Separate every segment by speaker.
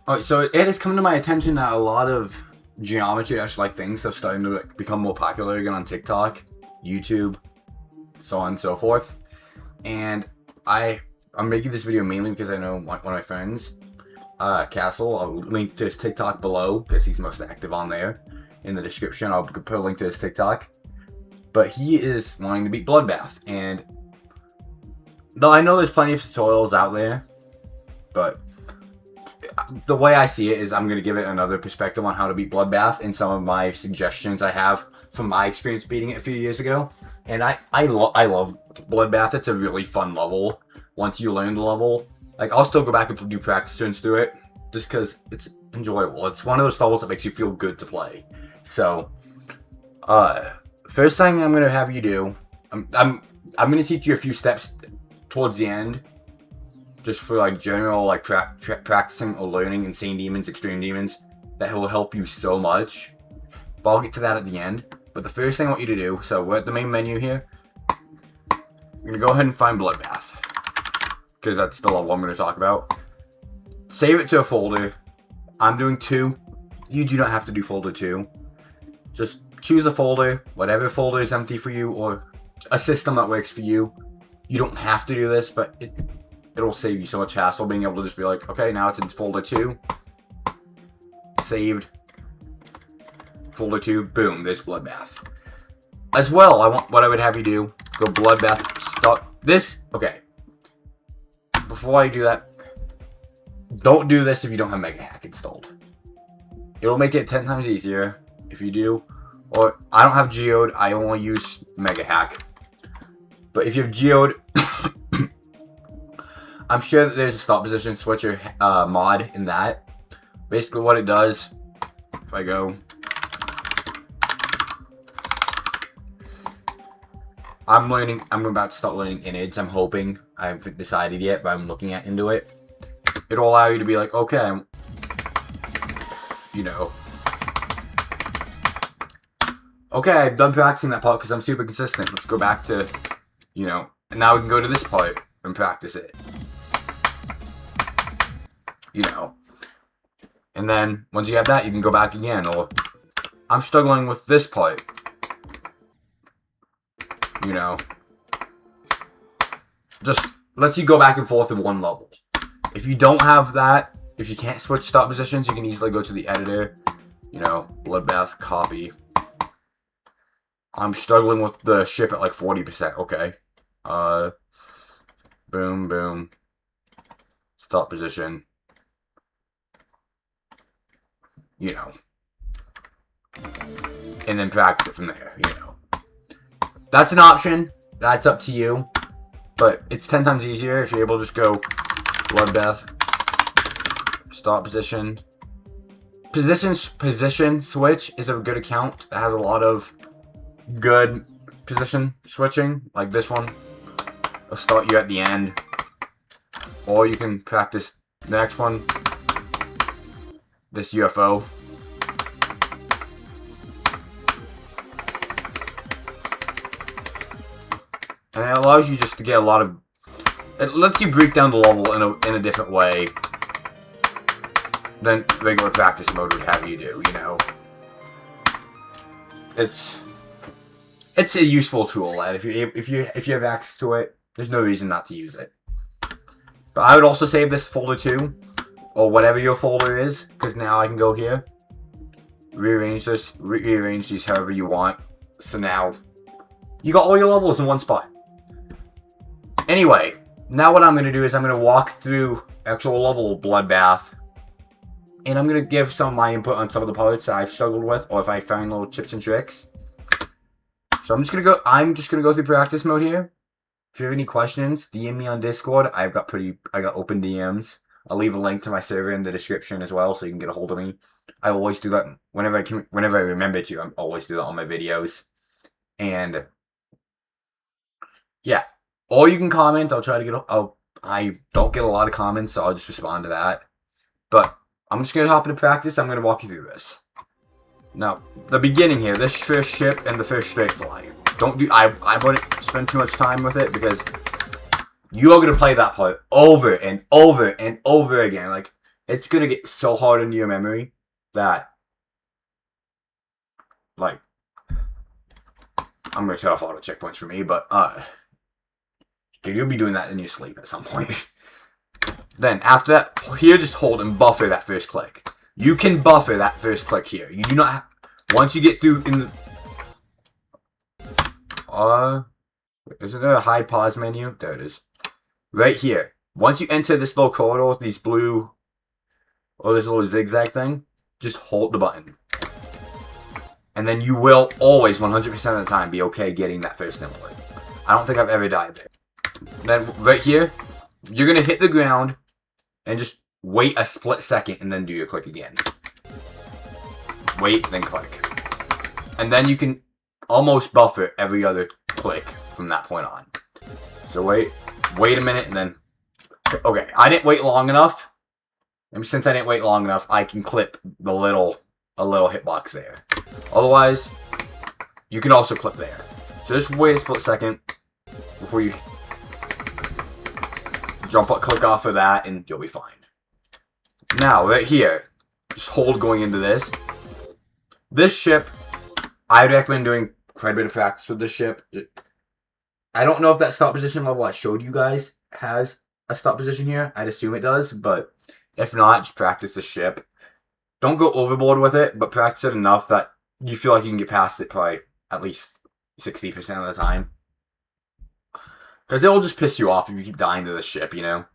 Speaker 1: Alright, so it has come to my attention that a lot of geometry-like things are starting to become more popular again on TikTok, YouTube, so on and so forth. And I'm making this video mainly because I know one of my friends, Castle. I'll link to his TikTok below because he's most active on there. In the description, I'll put a link to his TikTok. But he is wanting to beat Bloodbath, and though I know there's plenty of tutorials out there, but the way I see it is I'm going to give it another perspective on how to beat Bloodbath and some of my suggestions I have from my experience beating it a few years ago. And I love Bloodbath. It's a really fun level once you learn the level. Like, I'll still go back and do practice runs through it just because it's enjoyable. It's one of those levels that makes you feel good to play. So, first thing I'm going to have you do, I'm going to teach you a few steps towards the end, just for like general like practicing or learning Insane Demons, Extreme Demons. That will help you so much. But I'll get to that at the end. But the first thing I want you to do, so we're at the main menu here. I'm going to go ahead and find Bloodbath, because that's the level I'm going to talk about. Save it to a folder. I'm doing 2. You do not have to do folder 2. Just choose a folder, whatever folder is empty for you, or a system that works for you. You don't have to do this, but it'll save you so much hassle being able to just be like, okay, now it's in folder 2. Saved. Folder 2, boom, there's Bloodbath. As well, what I would have you do, go Bloodbath, start this. Okay. Before I do that, don't do this if you don't have Mega Hack installed. It'll make it 10 times easier if you do. Or, I don't have Geode, I only use Mega Hack. But if you have Geode, I'm sure that there's a stop position switcher mod in that. Basically what it does, if I go, I'm about to start learning Innards, I'm hoping. I haven't decided yet, but I'm looking into it. It'll allow you to be like, okay, you know. Okay, I'm done practicing that part because I'm super consistent. Let's go back to, you know, and now we can go to this part and practice it. You know. And then, once you have that, you can go back again. Or, I'm struggling with this part. You know. Just lets you go back and forth in one level. If you don't have that, if you can't switch stop positions, you can easily go to the editor. You know, Bloodbath, copy. I'm struggling with the ship at like 40%. Okay. Boom, boom. Stop position. You know. And then practice it from there, you know. That's an option. That's up to you. But it's 10 times easier if you're able to just go Bloodbath. Stop position. Position switch is a good account that has a lot of good position switching. Like this one. It'll start you at the end. Or you can practice the next one. This UFO. And it allows you just to get a lot of... It lets you break down the level in a different way than regular practice mode would have you do, you know. It's a useful tool, lad. If you have access to it, there's no reason not to use it. But I would also save this folder too, or whatever your folder is, because now I can go here, rearrange these however you want. So now you got all your levels in one spot. Anyway, now what I'm going to do is I'm going to walk through actual level Bloodbath, and I'm going to give some of my input on some of the parts that I've struggled with, or if I find little tips and tricks. So I'm just going to go through practice mode here. If you have any questions, DM me on Discord. I got open DMs. I'll leave a link to my server in the description as well, so you can get a hold of me. I always do that whenever I remember to. I always do that on my videos. And yeah, or you can comment. I'll try to get. I don't get a lot of comments, so I'll just respond to that. But I'm just gonna hop into practice. I'm gonna walk you through this. Now, the beginning here, this first ship and the first straight fly. I wouldn't spend too much time with it because you are going to play that part over and over and over again. Like, it's gonna get so hard into your memory that, like, I'm gonna turn off auto checkpoints for me, but you'll be doing that in your sleep at some point. Then after that, here, just hold and buffer that first click. You can buffer that first click here. You do not have, once you get through in the, isn't there a hide pause menu? There it is. Right here. Once you enter this little corridor with these blue, or this little zigzag thing, just hold the button. And then you will always, 100% of the time, be okay getting that first nimbler. I don't think I've ever died there. Then right here, you're going to hit the ground and just wait a split second and then do your click again. Wait, then click. And then you can almost buffer every other click from that point on. So wait a minute and then... Okay, I didn't wait long enough. And since I didn't wait long enough, I can clip a little hitbox there. Otherwise, you can also clip there. So just wait a split second before you click off of that, and you'll be fine. Now, right here, just hold going into this. This ship, I'd recommend doing quite a bit of practice with this ship. I don't know if that stop position level I showed you guys has a stop position here. I'd assume it does, but if not, just practice the ship. Don't go overboard with it, but practice it enough that you feel like you can get past it probably at least 60% of the time. Because it'll just piss you off if you keep dying to the ship, you know?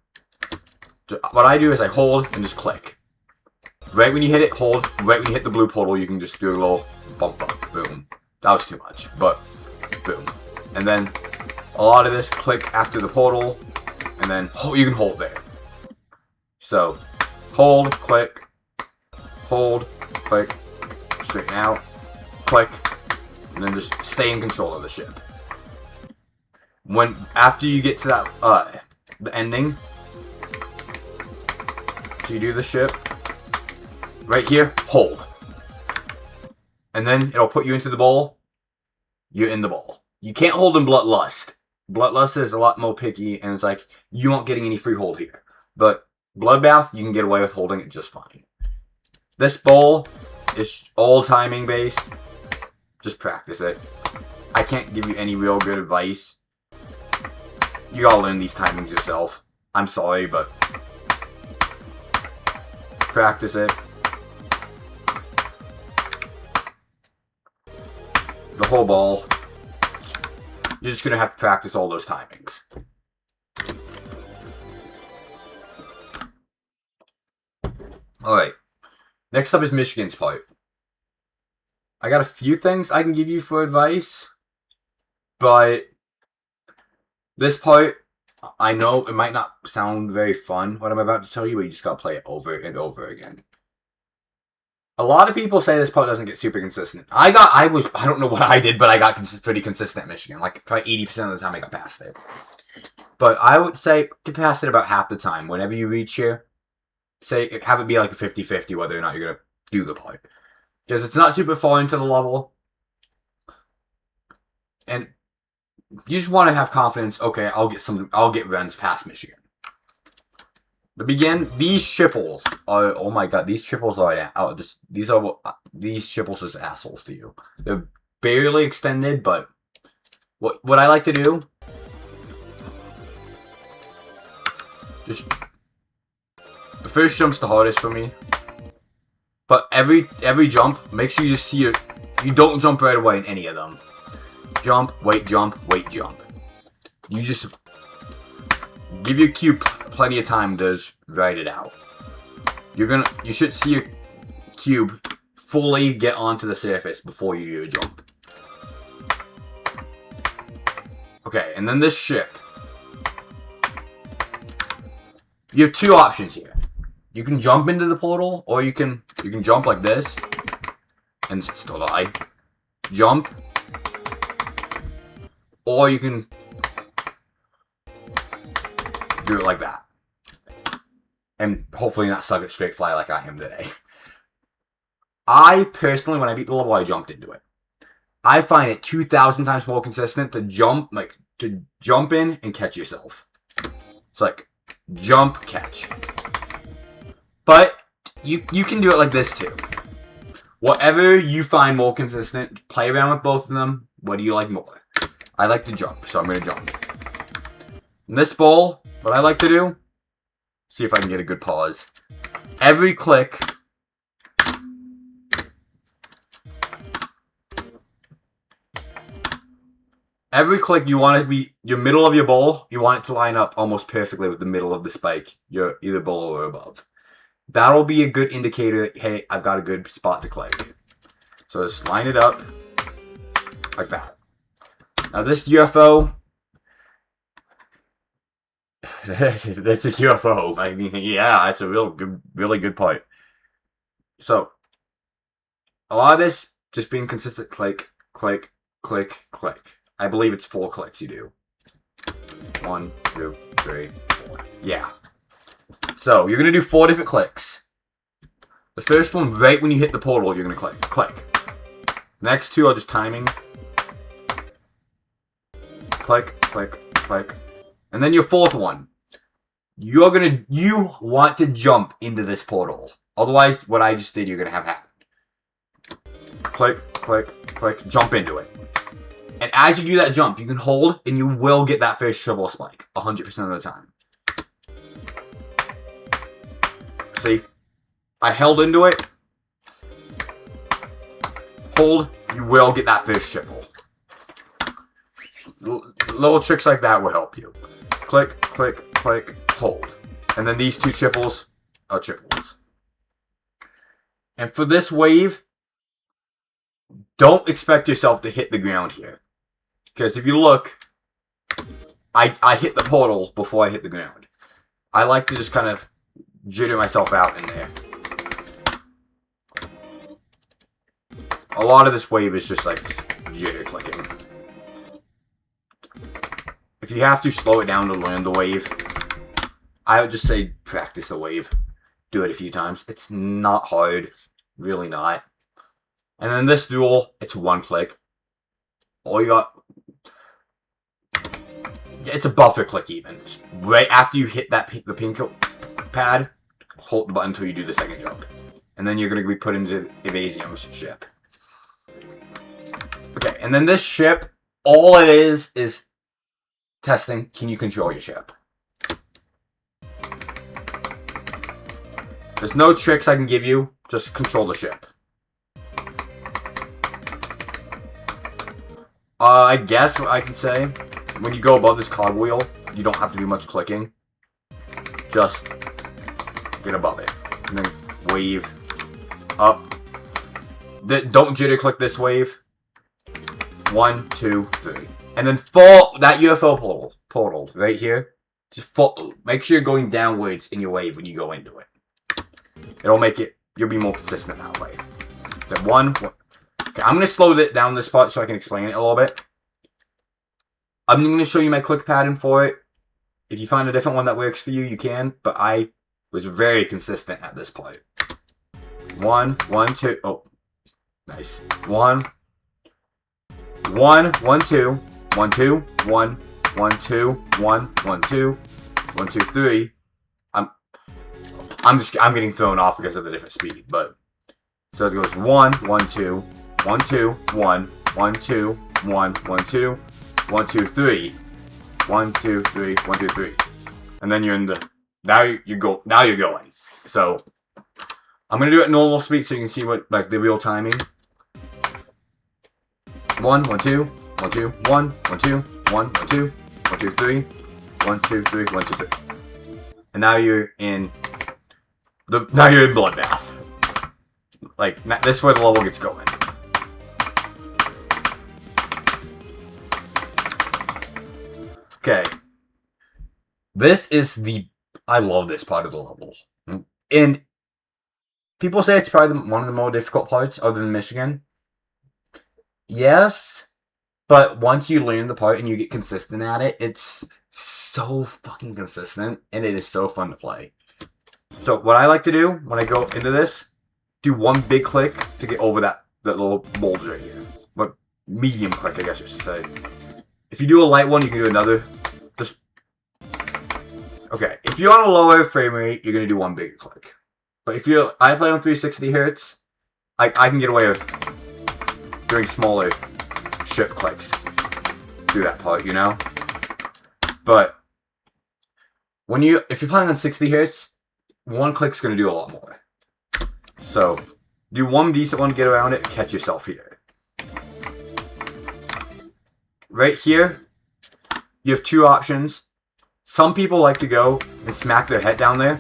Speaker 1: So what I do is I hold and just click. Right when you hit it, hold. Right when you hit the blue portal, you can just do a little bump up. Boom. That was too much, but boom. And then a lot of this, click after the portal, and then you can hold there. So, hold, click, straighten out, click, and then just stay in control of the ship. After you get to that, the ending, so you do the ship, right here, hold. And then it'll put you into the bowl, you're in the bowl. You can't hold in Bloodlust. Bloodlust is a lot more picky, and it's like, you won't getting any free hold here. But Bloodbath, you can get away with holding it just fine. This bowl is all timing based. Just practice it. I can't give you any real good advice. You gotta learn these timings yourself. I'm sorry, but practice it. The whole ball. You're just gonna have to practice all those timings. Alright. Next up is Michigan's part. I got a few things I can give you for advice, but this part, I know it might not sound very fun, what I'm about to tell you, but you just gotta play it over and over again. A lot of people say this part doesn't get super consistent. I don't know what I did, but I got pretty consistent at Michigan. Like, probably 80% of the time I got past it. But I would say, get past it about half the time. Whenever you reach here, say, have it be like a 50-50 whether or not you're gonna do the part. Because it's not super far into the level. And you just want to have confidence, okay, I'll get runs past Michigan. To begin, these shipples are, oh my god, these shipples are, these shipples are assholes to you. They're barely extended, but what I like to do, just, the first jump's the hardest for me, but every jump, make sure you don't jump right away in any of them. Jump, wait, jump. You just give your cube plenty of time to ride it out. You should see your cube fully get onto the surface before you do your jump. Okay, and then this ship. You have two options here. You can jump into the portal, or you can jump like this and still die. Jump. Or you can do it like that. And hopefully not suck it straight fly like I am today. I personally, when I beat the level, I jumped into it. I find it 2,000 times more consistent to jump in and catch yourself. It's like, jump, catch. But you can do it like this too. Whatever you find more consistent, play around with both of them. What do you like more? I like to jump, so I'm going to jump. In this bowl, what I like to do, see if I can get a good pause. Every click, you want it to be your middle of your bowl, you want it to line up almost perfectly with the middle of the spike. You're either below or above. That'll be a good indicator, hey, I've got a good spot to click. So just line it up like that. Now this UFO, that's a UFO. I mean, yeah, it's a really good part. So, a lot of this, just being consistent, click, click, click, click. I believe it's 4 clicks you do. 1, 2, 3, 4. Yeah. So, you're going to do 4 different clicks. The first one, right when you hit the portal, you're going to click. Click. Next 2 are just timing. Click, click, click. And then your 4th one. You want to jump into this portal. Otherwise, what I just did, you're going to have happen. Click, click, click, jump into it. And as you do that jump, you can hold, and you will get that first triple spike 100% of the time. See? I held into it. Hold, you will get that first triple. Little tricks like that will help you. Click, click, click, hold. And then these 2 triples are triples. And for this wave, don't expect yourself to hit the ground here. Because if you look, I hit the portal before I hit the ground. I like to just kind of jitter myself out in there. A lot of this wave is just like jitter clicking. If you have to slow it down to learn the wave, I would just say practice the wave. Do it a few times. It's not hard. Really not. And then this duel, it's 1 click. All you got... It's a buffer click even. Just right after you hit the pink pad, hold the button until you do the second jump. And then you're going to be put into Evasium's ship. Okay, and then this ship, all it is testing, can you control your ship? There's no tricks I can give you, just control the ship. I guess what I can say, when you go above this cogwheel, you don't have to do much clicking. Just get above it. And then wave up. Don't jitter click this wave. 1, 2, 3. And then fall that UFO portal right here. Just fall, make sure you're going downwards in your wave when you go into it. It'll make it, you'll be more consistent that way. Then 1. Okay, I'm going to slow it down this part so I can explain it a little bit. I'm going to show you my click pattern for it. If you find a different one that works for you, you can. But I was very consistent at this part. 1, 1, 2. Oh, nice. 1, 1, 1, 2, 1, 2, 1, 1, 2, 1, 1, 2, 1, 2, 3. I'm getting thrown off because of the different speed, but so it goes 1, 1, 2, 1, 2, 1, 1, 2, 1, 1, 2, 1, 2, 3, 1, 2, 3, 1, 2, 3, and then you're in the now you're going. So I'm gonna do it at normal speed so you can see what like the real timing. 1, 1, 2, 1, 2, 1, 1, 2, 1, 1, 2, 1, 2, 3, 1, 2, 3, 1, 2, 3, and now you're in. Now you're in Bloodbath. Like, this is where the level gets going. Okay. This is I love this part of the level. And people say it's probably one of the more difficult parts other than Michigan. Yes. But once you learn the part and you get consistent at it, it's so fucking consistent. And it is so fun to play. So what I like to do when I go into this, do 1 big click to get over that little bulge right here. But medium click, I guess I should say. If you do a light one, you can do another. Just okay. If you're on a lower frame rate, you're gonna do 1 big click. But if I play on 360 hertz, I can get away with doing smaller ship clicks through that part, you know? But if you're playing on 60 hertz, one click's gonna do a lot more. So do one decent one, get around it, catch yourself here. Right here, you have two options. Some people like to go and smack their head down there.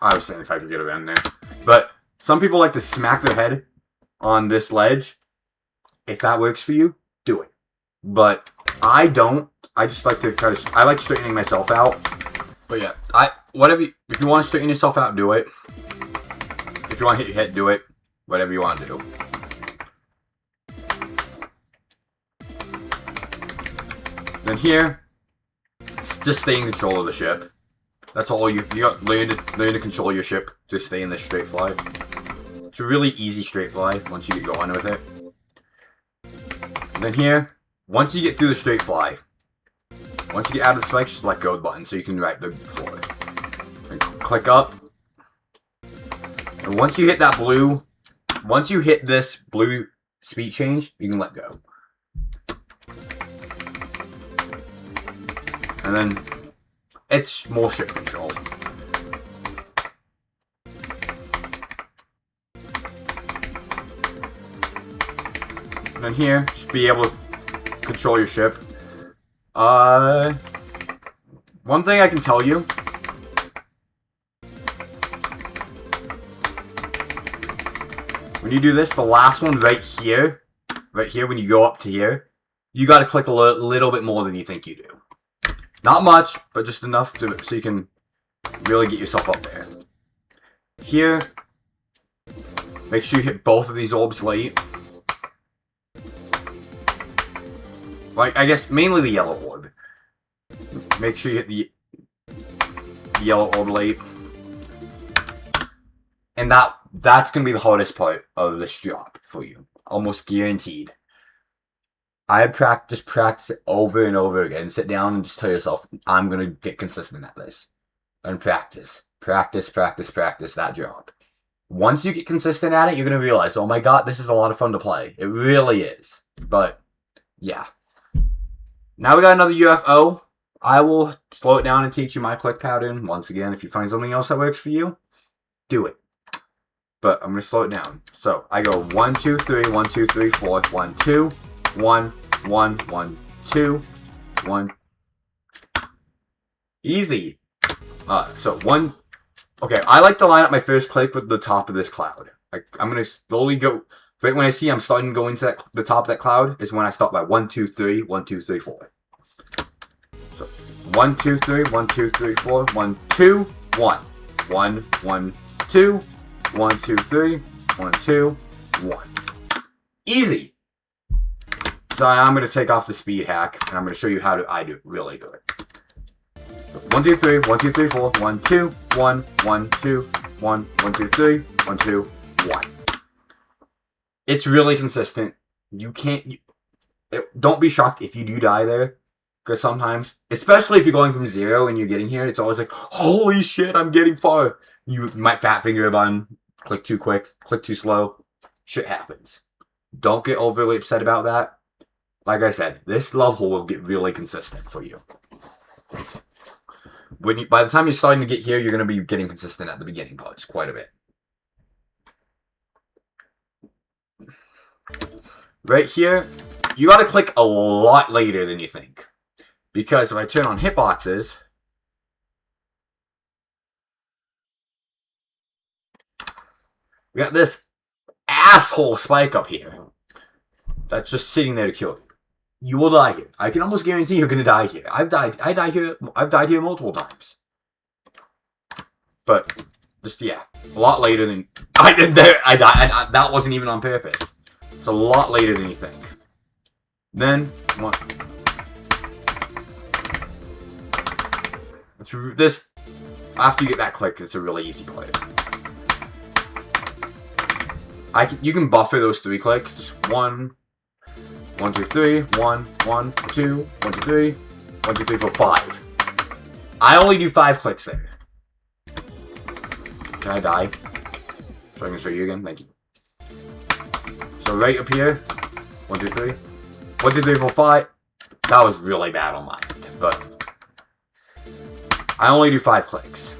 Speaker 1: I was saying if I could get around there. But some people like to smack their head on this ledge. If that works for you, do it. But I don't. I just like to I like straightening myself out. But yeah, if you want to straighten yourself out, do it. If you want to hit your head, do it. Whatever you want to do. Then here, just stay in control of the ship. That's all you got. Learn to control your ship to stay in this straight fly. It's a really easy straight fly once you get going with it. And then here, once you get through the straight fly, once you get out of the spike, just let go of the button so you can ride the floor. And click up. And once you hit that blue, once you hit this blue speed change, you can let go. And then it's more ship control. And then here, just be able to control your ship. One thing I can tell you. When you do this, the last one right here, when you go up to here, you gotta click a little bit more than you think you do. Not much, but just enough so you can really get yourself up there. Here, make sure you hit both of these orbs late. Like, I guess mainly the yellow orb. Make sure you hit the yellow orb late. And that's going to be the hardest part of this job for you. Almost guaranteed. I practice it over and over again. Sit down and just tell yourself, I'm going to get consistent at this. And practice that job. Once you get consistent at it, you're going to realize, oh my god, this is a lot of fun to play. It really is. But, yeah. Now we got another UFO. I will slow it down and teach you my click pattern. Once again, if you find something else that works for you, do it. But I'm going to slow it down. So, I go 1, 2, 3, 1, 2, 3, 4, 1, 2, 1, 1, 1, 2, 1. Easy. So 1. Okay, I like to line up my first click with the top of this cloud. I'm going to slowly go. Right when I see I'm starting to go into the top of that cloud is when I start by 1, 2, 3, 1, 2, 3, 4. So 1, 2, 3, 1, 2, 3, 4, 1, 2, 1. 1, 1, 2, 1, 2, 3, 1, 2, 1. Easy. So now I'm going to take off the speed hack, and I'm going to show you how I do it really good. 1, 2, 3, 1, 2, 3, 4, 1, 2, 1, 1, 2, 1, 1, 2, 3, 1, 2, 1. It's really consistent. You can't... don't be shocked if you do die there. Because sometimes, especially if you're going from 0 and you're getting here, it's always like, holy shit, I'm getting far. You might fat finger a button, click too quick, click too slow. Shit happens. Don't get overly upset about that. Like I said, this level will get really consistent for you. By the time you're starting to get here, you're going to be getting consistent at the beginning parts quite a bit. Right here, you got to click a lot later than you think. Because if I turn on hitboxes, we got this asshole spike up here that's just sitting there to kill you. You will die here. I can almost guarantee you're gonna die here. I've died here multiple times. But just yeah, a lot later than I did there. I died. That wasn't even on purpose. It's a lot later than you think. Then what? This after you get that click, it's a really easy play. You can buffer those 3 clicks. Just 1, 1, 2, 3. 1, 1, 2, 1, 2, 3. 1, 2, 3, 4, 5. I only do 5 clicks there. Can I die? So I can show you again. Thank you. So right up here. 1, 2, 3. 1, 2, 3, 4, 5. That was really bad on mine, but I only do 5 clicks.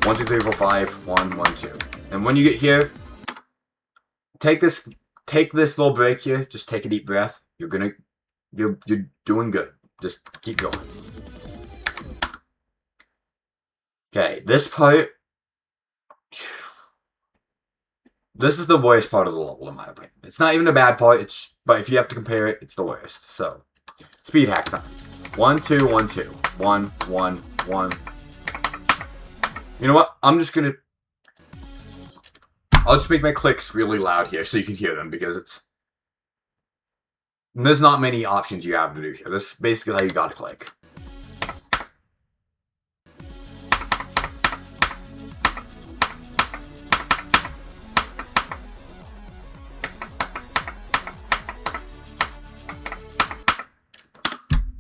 Speaker 1: 1, 2, 3, 4, 5. 1, 1, 2. And when you get here, take this little break here. Just take a deep breath. You're doing good. Just keep going. Okay, this part. This is the worst part of the level, in my opinion. It's not even a bad part, but if you have to compare it, it's the worst. So, speed hack time. 1, 2, 1, 2. 1, 1, 1. You know what? I'll just make my clicks really loud here so you can hear them, because there's not many options you have to do here. This is basically how you gotta click.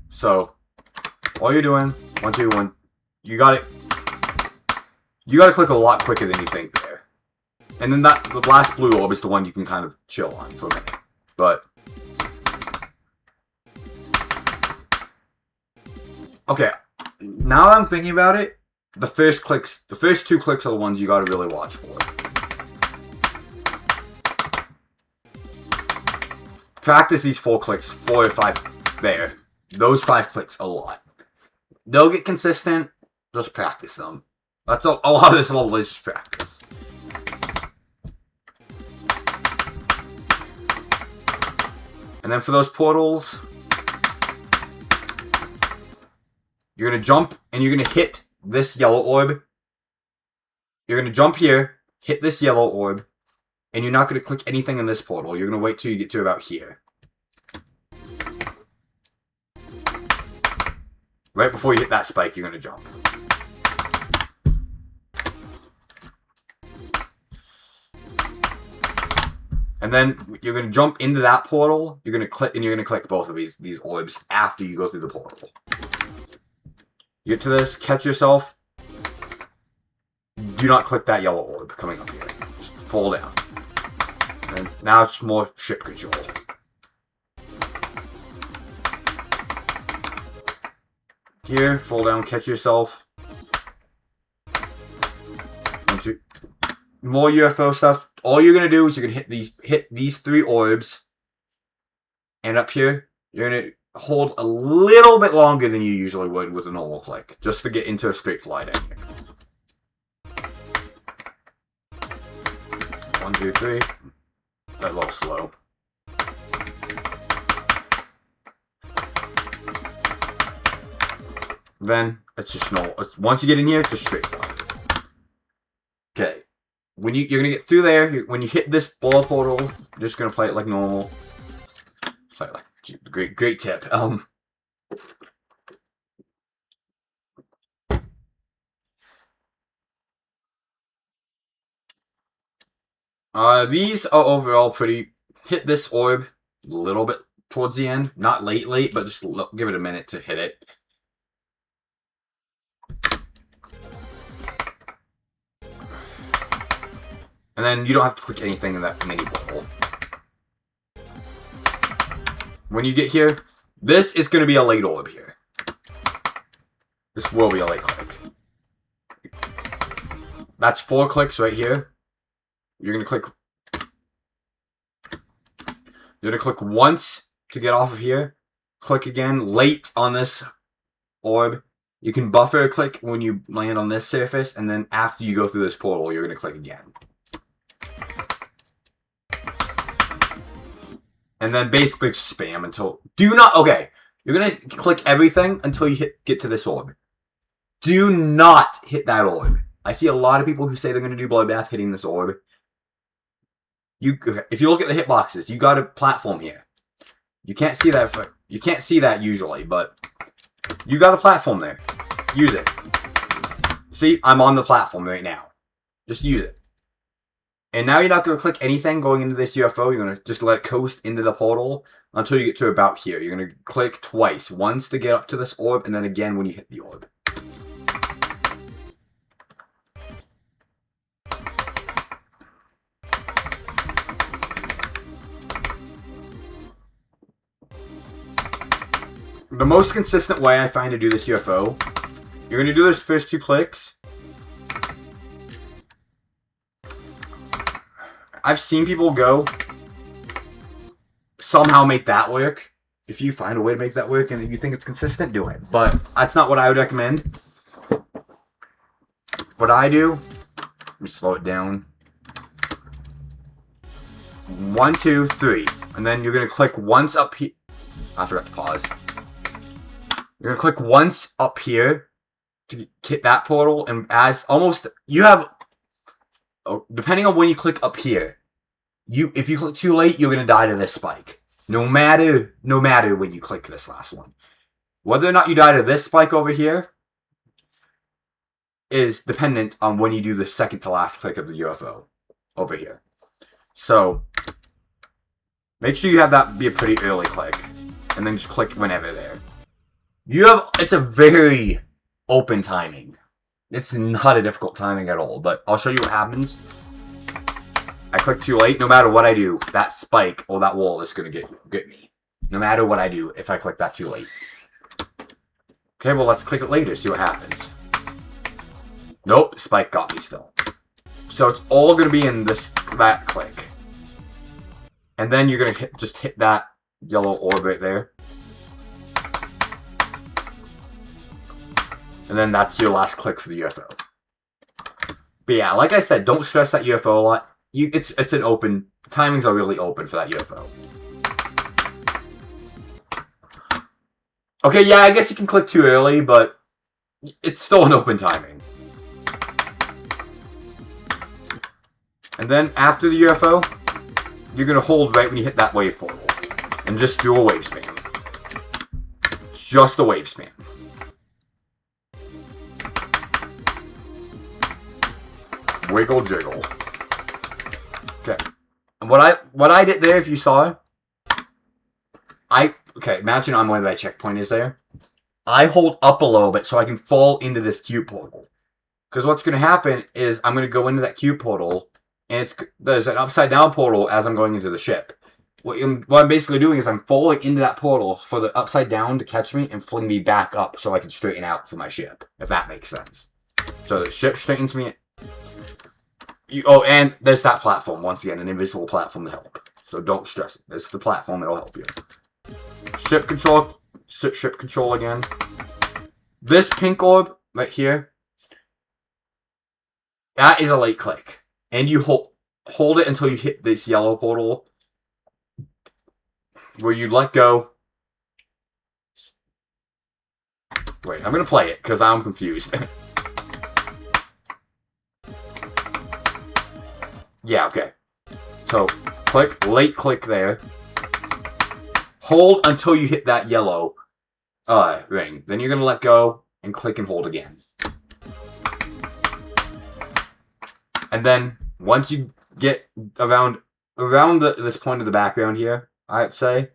Speaker 1: So, all you're doing, 1, 2, 1, you gotta click a lot quicker than you think there. And then the last blue orb is the one you can kind of chill on for a minute. But, okay, now that I'm thinking about it, the first 2 clicks are the ones you gotta really watch for. Practice these 4 clicks, 4 or 5 there. Those 5 clicks a lot. They'll get consistent. Just practice them. That's a lot of this level is just practice. And then for those portals, you're going to jump and you're going to hit this yellow orb. You're going to jump here, hit this yellow orb, and you're not going to click anything in this portal. You're going to wait till you get to about here. Right before you hit that spike, you're going to jump. And then you're going to jump into that portal. You're going to click, and you're going to click both of these orbs after you go through the portal. You get to this, catch yourself. Do not click that yellow orb coming up here. Just fall down. And now it's more ship control. Here, fall down, catch yourself. 1, 2. More UFO stuff. All you're gonna do is you're gonna hit these 3 orbs, and up here you're gonna hold a little bit longer than you usually would with a normal click, just to get into a straight fly down here. 1, 2, 3. That's a little slow. Then it's just normal. Once you get in here, it's just straight fly. Okay. When you're gonna get through there, when you hit this ball portal, you're just gonna play it like normal. Play it like great tip. These are overall pretty. Hit this orb a little bit towards the end, not late, but just give it a minute to hit it. And then you don't have to click anything in that mini ball. When you get here, this is going to be a late orb here. This will be a late click. That's 4 clicks right here. You're going to click. You're going to click once to get off of here. Click again late on this orb. You can buffer a click when you land on this surface, and then after you go through this portal, you're going to click again. And then basically just spam until... Okay, you're going to click everything until you get to this orb. Do not hit that orb. I see a lot of people who say they're going to do Bloodbath hitting this orb. If you look at the hitboxes, you got a platform here. You can't see that. You can't see that usually, but you got a platform there. Use it. See, I'm on the platform right now. Just use it. And now you're not going to click anything going into this UFO. You're going to just let it coast into the portal until you get to about here. You're going to click twice. Once to get up to this orb, and then again when you hit the orb. The most consistent way I find to do this UFO, you're going to do those first 2 clicks. I've seen people go, somehow make that work. If you find a way to make that work and you think it's consistent, do it. But that's not what I would recommend. What I do, let me slow it down. 1, 2, 3. And then you're going to click once up here. I forgot to pause. You're going to click once up here to hit that portal. And as almost, you have, depending on when you click up here, if you click too late, you're going to die to this spike. No matter when you click this last one. Whether or not you die to this spike over here is dependent on when you do the second to last click of the UFO over here. So, make sure you have that be a pretty early click. And then just click whenever there. It's a very open timing. It's not a difficult timing at all, but I'll show you what happens. I click too late, no matter what I do, that spike or that wall is going to get me. No matter what I do, if I click that too late. Okay, well, let's click it later, see what happens. Nope, spike got me still. So it's all going to be in that click. And then you're going to just hit that yellow orb right there. And then that's your last click for the UFO. But yeah, like I said, don't stress that UFO a lot. It's an open, timings are really open for that UFO. Okay, yeah, I guess you can click too early, but it's still an open timing. And then after the UFO, you're going to hold right when you hit that wave portal. And just do a wave spam. Just a wave spam. Wiggle jiggle. Okay. And what I did there, if you saw, okay, imagine I'm where that checkpoint is there. I hold up a little bit so I can fall into this cube portal. Because what's going to happen is I'm going to go into that cube portal, and there's an upside down portal as I'm going into the ship. What I'm basically doing is I'm falling into that portal for the upside down to catch me and fling me back up so I can straighten out for my ship, if that makes sense. So the ship straightens me. And there's that platform, once again, an invisible platform to help. So don't stress it. This is the platform that'll help you. Ship control again. This pink orb right here, that is a late click. And you hold it until you hit this yellow portal, where you let go. Wait, I'm going to play it, because I'm confused. Yeah, okay. So, late click there. Hold until you hit that yellow ring. Then you're going to let go and click and hold again. And then, once you get around this point of the background here, I'd say,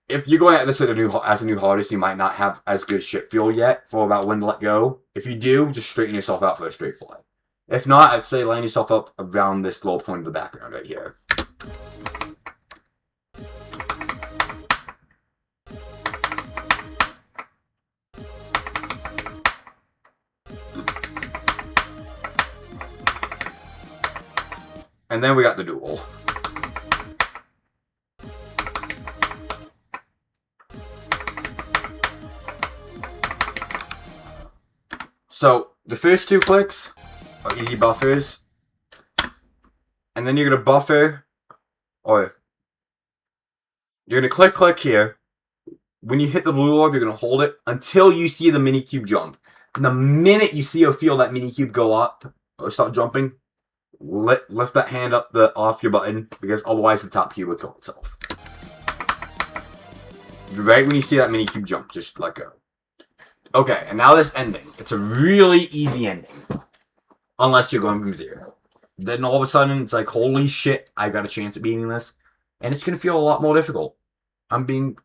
Speaker 1: if you're going at this as a new hardest, you might not have as good ship feel yet for about when to let go. If you do, just straighten yourself out for a straight fly. If not, I'd say line yourself up around this low point of the background right here. And then we got the duel. So, the first 2 clicks are easy buffers. And then you're going to buffer, or you're going to click here. When you hit the blue orb, you're going to hold it until you see the mini cube jump. And the minute you see or feel that mini cube go up, or start jumping, lift that hand up off your button, because otherwise the top cube will kill itself. Right when you see that mini cube jump, just let go. Okay, and now this ending. It's a really easy ending. unless you're going from 0. Then all of a sudden, it's like, holy shit, I got a chance at beating this. And it's going to feel a lot more difficult. I'm being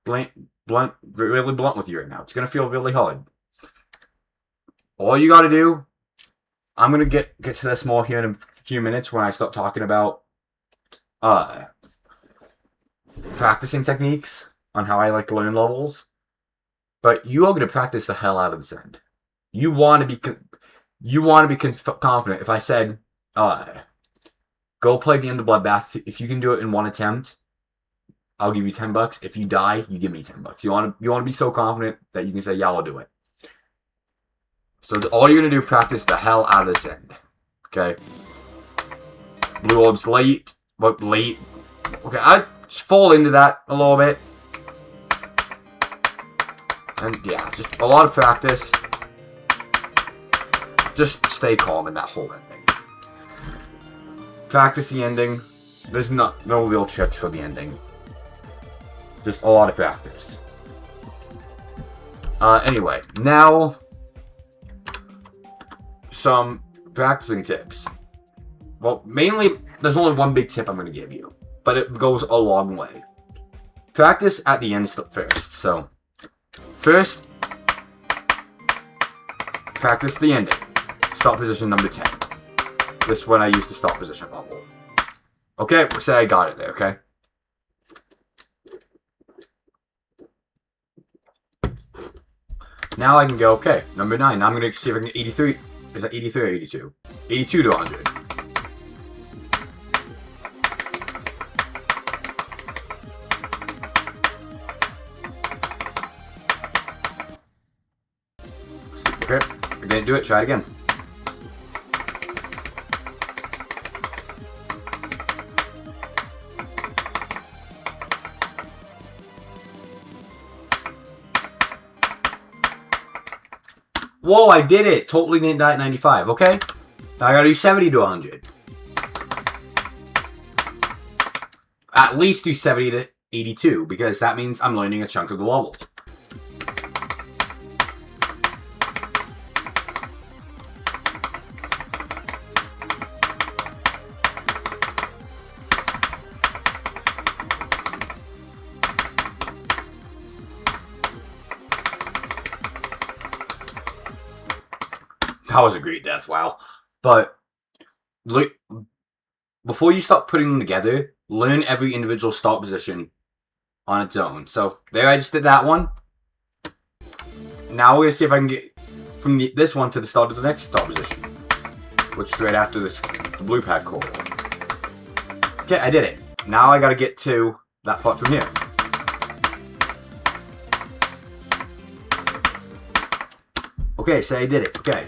Speaker 1: really blunt with you right now. It's going to feel really hard. All you got to do, I'm going to get to this more here in a few minutes when I start talking about practicing techniques on how I like to learn levels. But you are going to practice the hell out of this end. You want to be confident. If I said, go play the end of Bloodbath. If you can do it in 1 attempt, I'll give you $10. If you die, you give me $10. You want to be so confident that you can say, yeah, I'll do it. So all you're going to do, practice the hell out of this end. Okay? Blue orbs late. But late. Okay, I just fall into that a little bit. And yeah, just a lot of practice. Just stay calm in that whole ending. Practice the ending. There's no real tricks for the ending. Just a lot of practice. Anyway, now some practicing tips. Well, mainly, there's only one big tip I'm going to give you, but it goes a long way. Practice at the end first. So, first, practice the ending. Start position number 10. This is when I use the start position level. Okay, say I got it there, okay? Now I can go, okay, number 9. Now I'm going to see if I can get 83. Is that 83 or 82? 82 to 100. Okay, I didn't do it. Try it again. Whoa, I did it! Totally didn't die at 95, okay? Now I gotta do 70 to 100. At least do 70 to 82, because that means I'm learning a chunk of the level. That was a great death, wow. But, look, before you start putting them together, learn every individual start position on its own. So, there I just did that one. Now we're going to see if I can get from this one to the start of the next start position. Which is right after the blue pad core. Okay, I did it. Now I got to get to that part from here. Okay, say I did it. Okay.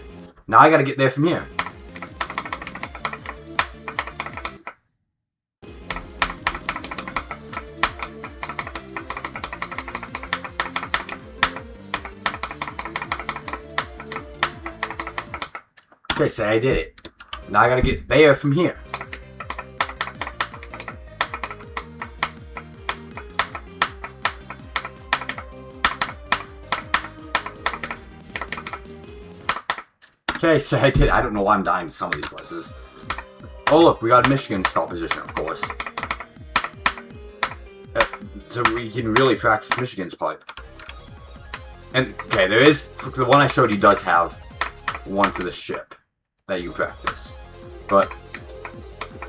Speaker 1: Now I gotta get there from here. Okay, say I did it. Now I gotta get there from here. Okay, so I did. I don't know why I'm dying to some of these places. Oh look, we got a Michigan start position, of course. So we can really practice Michigan's part. And, okay, there is, the one I showed you does have one for the ship that you practice. But,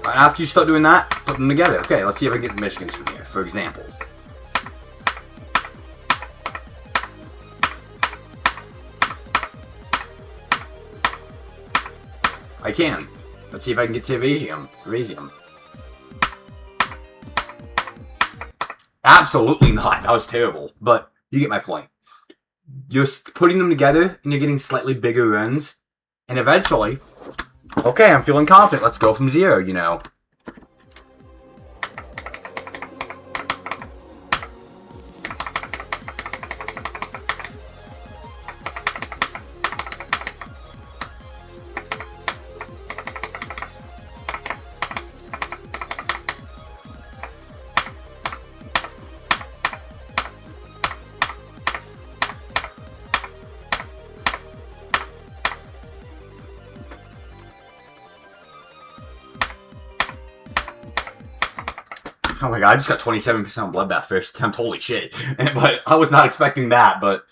Speaker 1: after you start doing that, put them together. Okay, let's see if I can get the Michigans from here, for example. I can. Let's see if I can get to Evasium. Absolutely not. That was terrible. But you get my point. You're putting them together, and you're getting slightly bigger runs. And eventually, okay, I'm feeling confident. Let's go from 0, you know. Oh my god, I just got 27% on Bloodbath first attempt. Holy shit. But I was not expecting that, but...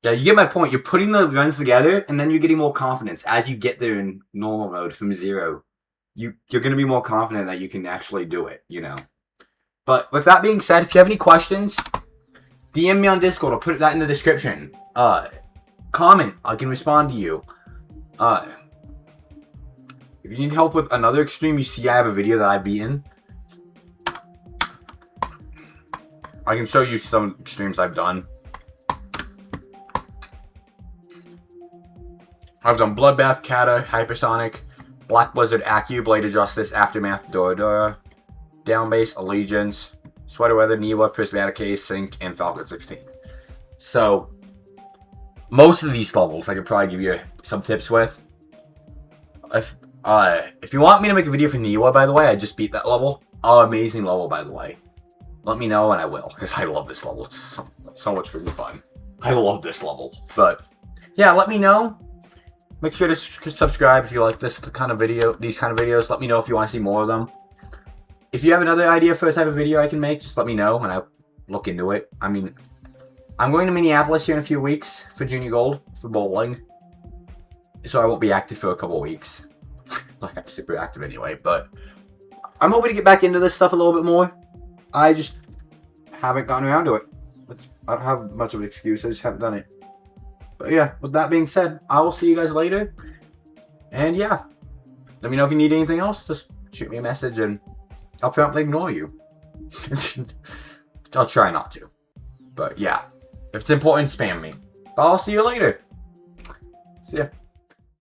Speaker 1: Yeah, you get my point. You're putting the guns together, and then you're getting more confidence. As you get there in normal mode from 0, you're going to be more confident that you can actually do it, you know. But with that being said, if you have any questions, DM me on Discord. I'll put that in the description. Comment. I can respond to you. If you need help with another extreme, you see I have a video that I've beaten. I can show you some extremes I've done. I've done Bloodbath, Kata, Hypersonic, Black Blizzard, Acu, Blade of Justice, Aftermath, Dora, Down Base, Allegiance, Sweater Weather, Niwa, Prismatic Case, Sync, and Falcon 16. So, most of these levels I could probably give you some tips with. If you want me to make a video for Niwa, by the way, I just beat that level. Oh, amazing level, by the way. Let me know and I will, because I love this level. It's so much freaking fun. I love this level. But, yeah, let me know. Make sure to subscribe if you like this kind of video, these kind of videos. Let me know if you want to see more of them. If you have another idea for a type of video I can make, just let me know and I'll look into it. I mean, I'm going to Minneapolis here in a few weeks for Junior Gold, for bowling. So I won't be active for a couple of weeks. Like, I'm super active anyway, but I'm hoping to get back into this stuff a little bit more. I just haven't gotten around to it. I don't have much of an excuse, I just haven't done it. But yeah, with that being said, I will see you guys later. And yeah, let me know if you need anything else. Just shoot me a message and I'll promptly ignore you. I'll try not to. But yeah, if it's important, spam me. But I'll see you later. See ya.